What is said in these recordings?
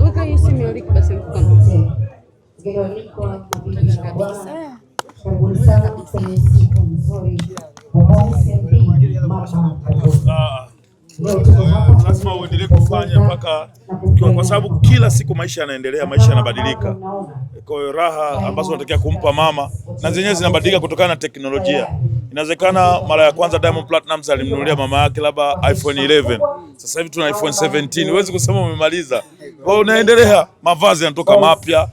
Weka hiyo simu ya Rick basi mkono. Lazima uendelee kufanya mpaka, kwa sababu kila siku maisha yanaendelea, maisha yanabadilika. Kwa hiyo raha ambazo unatakiwa kumpa mama na zenyewe zinabadilika kutokana na teknolojia. Inawezekana mara ya kwanza Diamond Platnumz alimnunulia mama yake labda iPhone 11. Sasa hivi tuna iPhone 17. Huwezi kusema umemaliza. Kwa hiyo unaendelea, mavazi yanatoka mapya,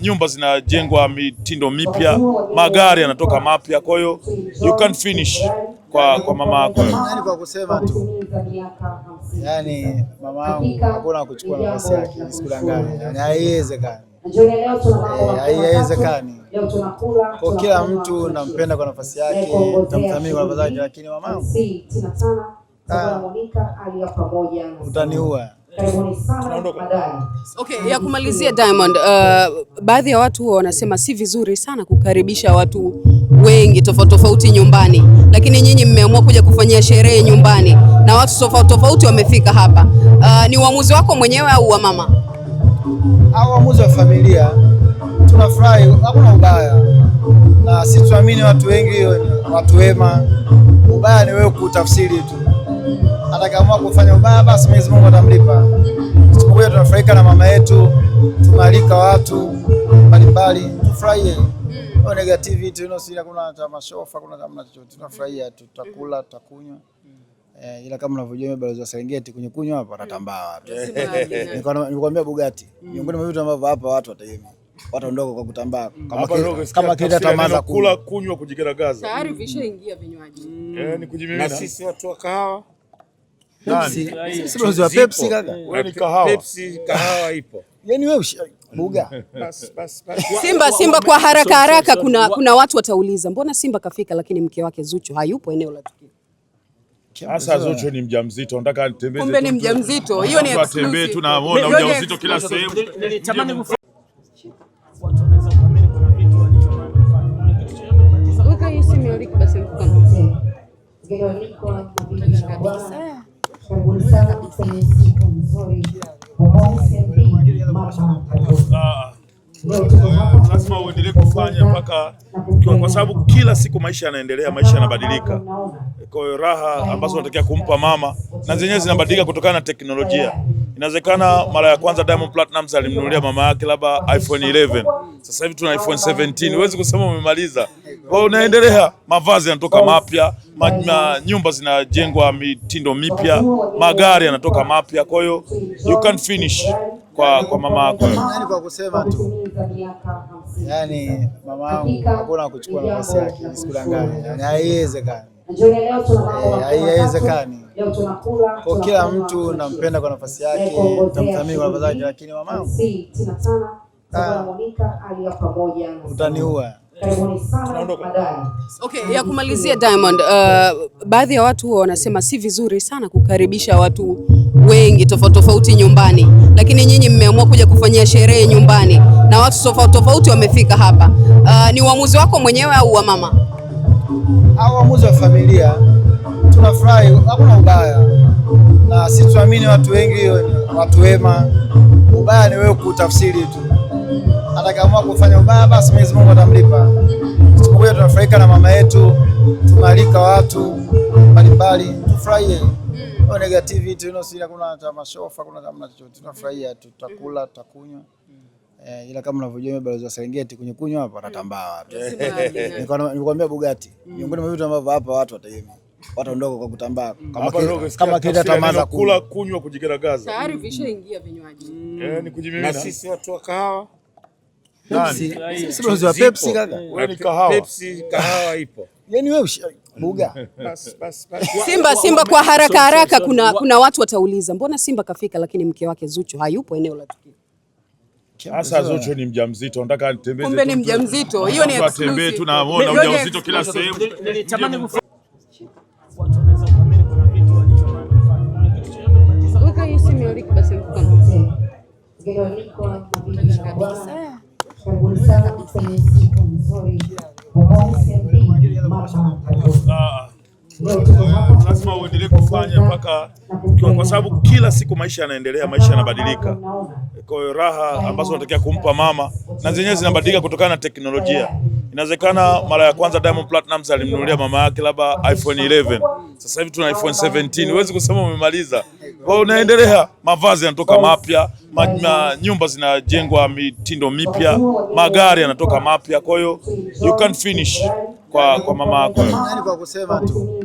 nyumba zinajengwa mitindo mipya, magari yanatoka mapya. Kwa hiyo you can't finish kwa mama yako. Yani kwa kusema tu, yani mama yangu hakuna kuchukua nafasi yake, sikudanganya. Yani haiwezekani. Haiwezekani. Kwa kila mtu nampenda kwa nafasi yake, namthamini kwa nafasi yake, lakini mamangu utaniua. Okay, ya kumalizia Diamond, baadhi ya watu wanasema si vizuri sana kukaribisha watu wengi tofauti nyumbani, lakini nyinyi mmeamua kuja kufanyia sherehe nyumbani na watu tofauti wamefika hapa. Ni uamuzi wako mwenyewe au wa mama? Au uamuzi wa familia. Tunafurahi, hakuna ubaya, na sisi tuamini watu wengi watu wema. Ubaya ni wewe kutafsiri tu. Atakaamua kufanya ubaya, basi Mwenyezi Mungu atamlipa. Siku hiyo tunafurahika na mama yetu, tunaalika watu mbalimbali, tufurahie. Au negativity kuna cha mashofa, kuna kama chochote, tunafurahia tu, tutakula, tutakunywa. Ila kama unavyojua balozi wa Serengeti kwenye kunywa hapa atatambaa watu. Nilikwambia Bugatti, miongoni mwa vitu ambavyo hapa watu wataima. Wataondoka kwa kutambaa kama kile tamaza kula, kunywa, kujigaragaza. Tayari vishaingia vinywaji. Ni kujimimina. Na sisi watu wa kahawa. Sisi balozi wa Pepsi kaka. Wewe ni kahawa. Pepsi, kahawa ipo. Yaani wewe Buga. Bas. Simba kwa haraka kuna watu watauliza, mbona Simba kafika lakini mke wake Zuchu hayupo eneo la tukio? Sasa Zuchu ni mjamzito, nataka nitembeze. Kumbe ni mjamzito. Hiyo ni exclusive. Atembee tunaona mjamzito kila sehemu. Nilitamani weka hiyo simu ya Rick basi mkono. Lazima uendelee kufanya mpaka, kwa sababu kila siku maisha yanaendelea, maisha yanabadilika. Kwa hiyo raha ambazo unatakiwa kumpa mama na zenyewe zinabadilika kutokana na teknolojia. Inawezekana mara ya kwanza Diamond Platnumz alimnunulia mama yake labda iPhone 11. Sasa hivi tuna iPhone 17. Huwezi kusema umemaliza. Kwa hiyo unaendelea, mavazi yanatoka mapya, nyumba zinajengwa mitindo mipya, magari yanatoka mapya. Kwa hiyo you can't finish kwa mama yako. Yani kwa kusema tu, yani mama yangu hakuna kuchukua nafasi yake, sikudanganya. Yani haiwezekani. Haiwezekani. Kwa kila mtu nampenda kwa nafasi yake, namthamini kwa nafasi yake, lakini mamangu utaniua. Okay, ya kumalizia Diamond, baadhi ya watu wanasema si vizuri sana kukaribisha watu wengi tofauti nyumbani, lakini nyinyi mmeamua kuja kufanyia sherehe nyumbani na watu tofauti wamefika hapa. Ni uamuzi wako mwenyewe au wa mama? Au uamuzi wa familia. Tunafurahi, hakuna ubaya, na sisi tuamini watu wengi watu wema. Ubaya ni wewe kutafsiri tu. Atakaamua kufanya ubaya, basi Mwenyezi Mungu atamlipa. Siku hiyo tunafurahika na mama yetu, tunaalika watu mbalimbali, tufurahie. Au negativity kuna cha mashofa, kuna kama chochote, tunafurahia tu, tutakula, tutakunywa. Ila kama unavyojua balozi wa Serengeti kwenye kunywa hapa atatambaa watu. Nilikwambia Bugatti, miongoni mwa vitu ambavyo hapa watu wataima. Wataondoka kwa kutambaa kama kile tamaza kula, kunywa, kujigaragaza. Tayari vishaingia vinywaji. Ni kujimimina. Na sisi watu wa kahawa. Sisi balozi wa Pepsi kaka. Wewe ni kahawa. Pepsi, kahawa ipo. Yaani wewe Buga. Bas. Simba kwa haraka kuna watu watauliza, mbona Simba kafika lakini mke wake Zuchu hayupo eneo la tukio? Sasa Zuchu ni mjamzito, nataka nitembeze. Kumbe ni mjamzito. Hiyo ni exclusive. Atembee tunaona mjamzito kila sehemu. nilitamani weka hiyo simu ya Rick basi mkono. Lazima uendelee kufanya mpaka kwa sababu kila siku maisha yanaendelea, maisha yanabadilika. Kwa hiyo raha ambazo unatakiwa kumpa mama na zenyewe zinabadilika kutokana na teknolojia. Inawezekana mara ya kwanza Diamond Platnumz alimnunulia mama yake labda iPhone 11. Sasa hivi tuna iPhone 17. Huwezi kusema umemaliza. Kwa hiyo unaendelea, mavazi yanatoka mapya, nyumba zinajengwa mitindo mipya, magari yanatoka mapya. Kwa hiyo you can't finish kwa mama yako. Yani kwa kusema tu,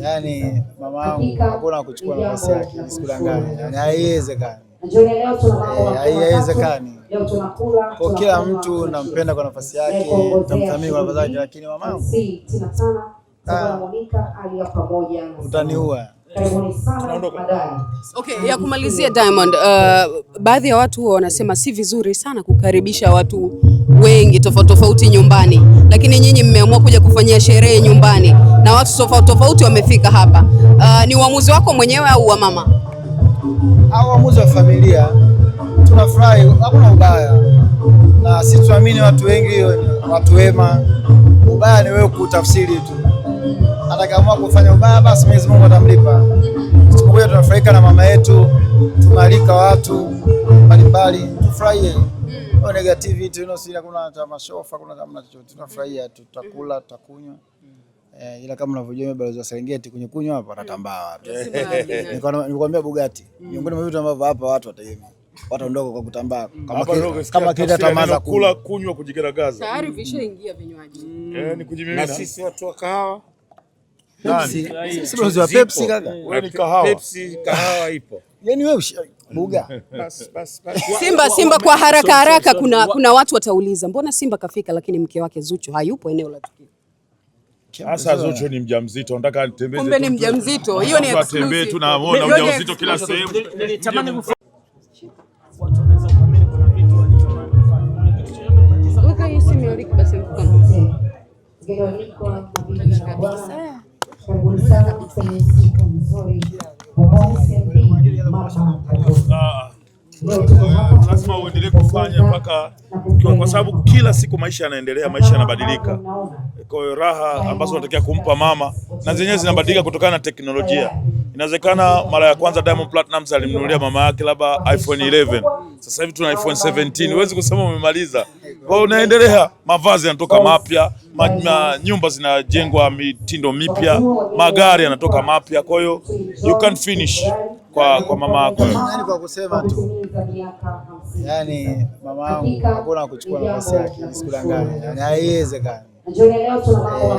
yani mama yangu hakuna kuchukua nafasi yake, sikudanganya. Yani haiwezekani. Haiwezekani. Kwa kila mtu nampenda kwa nafasi yake, namthamini kwa nafasi yake, lakini mamangu utaniua. Okay, ya kumalizia Diamond, baadhi ya watu wanasema si vizuri sana kukaribisha watu wengi tofauti nyumbani, lakini nyinyi mmeamua kuja kufanyia sherehe nyumbani na watu tofauti wamefika hapa. Ni uamuzi wako mwenyewe au wa mama? Au uamuzi wa familia. Tunafurahi, hakuna ubaya, na sisi tuamini watu wengi watu wema. Ubaya ni wewe kutafsiri tu. Atakaamua kufanya ubaya, basi Mwenyezi Mungu atamlipa. Siku moja tunafurahika na mama yetu, tunaalika watu mbalimbali, tufurahie. Au negativity sina, kuna cha mashofa, kuna kama chochote, tunafurahia tu, tutakula, tutakunywa. Ila kama unavyojua balozi wa Serengeti kwenye kunywa hapa watatambaa watu. Nilikwambia Bugatti, miongoni mwa vitu ambavyo hapa watu wataondoka kwa kutambaa kama kile tamaza kula, kunywa, kujigaragaza. Tayari vishaingia vinywaji. Ni kujimimina. Na sisi watu wa kahawa. Sisi balozi wa Pepsi kaka. Wewe ni kahawa. Pepsi, kahawa ipo. Yaani wewe Buga. Bas. Simba kwa haraka kuna watu watauliza, mbona Simba kafika lakini mke wake Zuchu hayupo eneo la tukio? Sasa Zuchu ni mjamzito, nataka nitembeze. Kumbe ni mjamzito. Hiyo ni exclusive. Tunaona mjamzito kila sehemu. Nilitamani watu wanaweza kuamini kuna vitu lazima uendelee kufanya mpaka kwa sababu kila siku maisha yanaendelea, maisha yanabadilika. Kwa hiyo raha ambazo unatakiwa kumpa mama na zenyewe zinabadilika kutokana na teknolojia. Inawezekana mara ya kwanza Diamond Platnumz alimnunulia mama yake labda iPhone 11. Sasa hivi tuna iPhone 17. Huwezi kusema umemaliza. Kwa hiyo unaendelea, mavazi yanatoka mapya, nyumba zinajengwa mitindo mipya, magari yanatoka mapya. Kwa hiyo you can't finish kwa mama yako. Yani kwa kusema tu, yani mama yangu hakuna kuchukua nafasi yake, sikudanganya. Yani haiwezekani.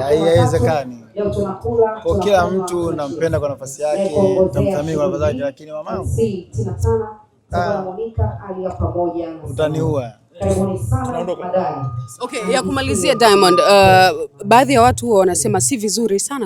Haiwezekani. Kwa kila mtu nampenda kwa nafasi yake, namthamini kwa nafasi yake, lakini mamangu utaniua. Okay, ya kumalizia Diamond, baadhi ya watu wanasema si vizuri sana